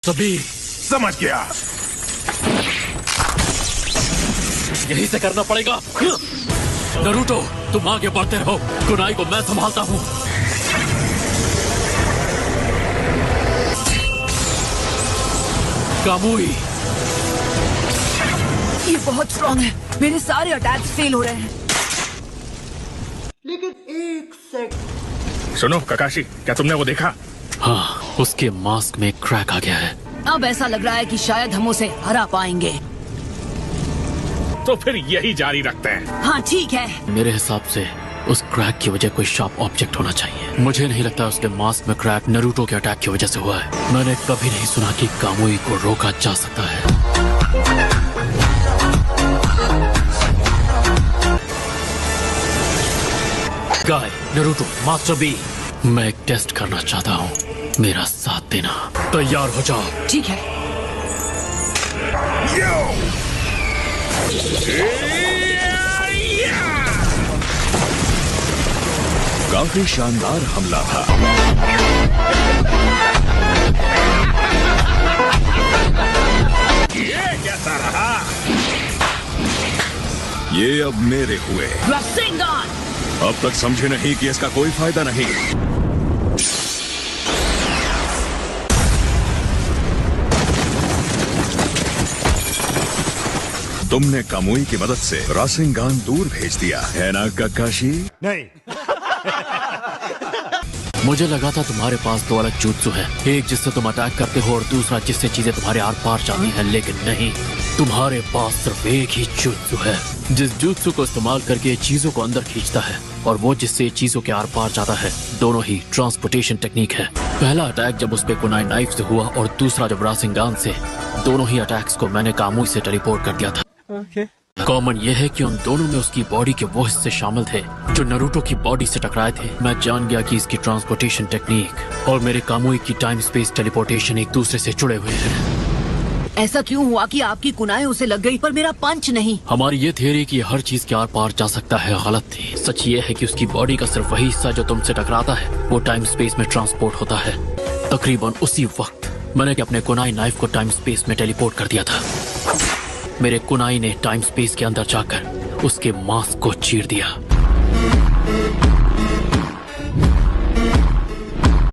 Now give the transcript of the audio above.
सभी समझ गया। यही से करना पड़ेगा। नरूटो, तुम आगे बढ़ते रहो, कुनाई को मैं संभालता हूँ। कामुई, ये बहुत स्ट्रॉन्ग है, मेरे सारे अटैक्स फेल हो रहे हैं। लेकिन एक सेकंड। सुनो ककाशी, क्या तुमने वो देखा? हाँ, उसके मास्क में क्रैक आ गया है। अब ऐसा लग रहा है कि शायद हम उसे हरा पाएंगे। तो फिर यही जारी रखते हैं। हाँ ठीक है। मेरे हिसाब से उस क्रैक की वजह कोई शार्प ऑब्जेक्ट होना चाहिए। मुझे नहीं लगता उसके मास्क में क्रैक नरूटो के अटैक की वजह से हुआ है। मैंने कभी नहीं सुना कि कामुई को रोका जा सकता है। गाय, नरूटो, मास्टर बी, मैं एक टेस्ट करना चाहता हूँ, मेरा साथ देना। तैयार हो जाओ। ठीक है। काफी शानदार हमला था। ये कैसा रहा? ये अब मेरे हुए। रासेंगान! अब तक समझे नहीं कि इसका कोई फायदा नहीं। तुमने कामुई की मदद से रासेंगान दूर भेज दिया है ना ककाशी? नहीं। मुझे लगा था तुम्हारे पास दो अलग jutsu है, एक जिससे तुम अटैक करते हो और दूसरा जिससे चीजें तुम्हारे आर पार जाती हैं, लेकिन नहीं, तुम्हारे पास सिर्फ एक ही jutsu है, जिस jutsu को इस्तेमाल करके चीजों को अंदर खींचता है और वो जिससे चीजों के आर पार जाता है। दोनों ही ट्रांसपोर्टेशन टेक्निक है। पहला अटैक जब उस पे कुनाई नाइफ से हुआ और दूसरा जब रासेंगान से। दोनों ही अटैक्स को मैंने कामुई से टेलीपोर्ट कर दिया था। कॉमन यह है कि उन दोनों में उसकी बॉडी के वो हिस्से शामिल थे जो नरूटो की बॉडी से टकराए थे। मैं जान गया कि इसकी ट्रांसपोर्टेशन टेक्निक और मेरे कामुई की टाइम स्पेस टेलीपोर्टेशन एक दूसरे से जुड़े हुए हैं। ऐसा क्यों हुआ कि आपकी कुनाई उसे लग गई पर मेरा पंच नहीं? हमारी ये थियरी कि हर चीज के आर पार जा सकता है गलत थी। सच ये है कि उसकी बॉडी का सिर्फ वही हिस्सा जो तुमसे टकराता है वो टाइम स्पेस में ट्रांसपोर्ट होता है। तकरीबन उसी वक्त मैंने अपने कुनाई नाइफ को टाइम स्पेस में टेलीपोर्ट कर दिया था। मेरे कुनाई ने टाइम स्पेस के अंदर जाकर उसके मास्क को चीर दिया।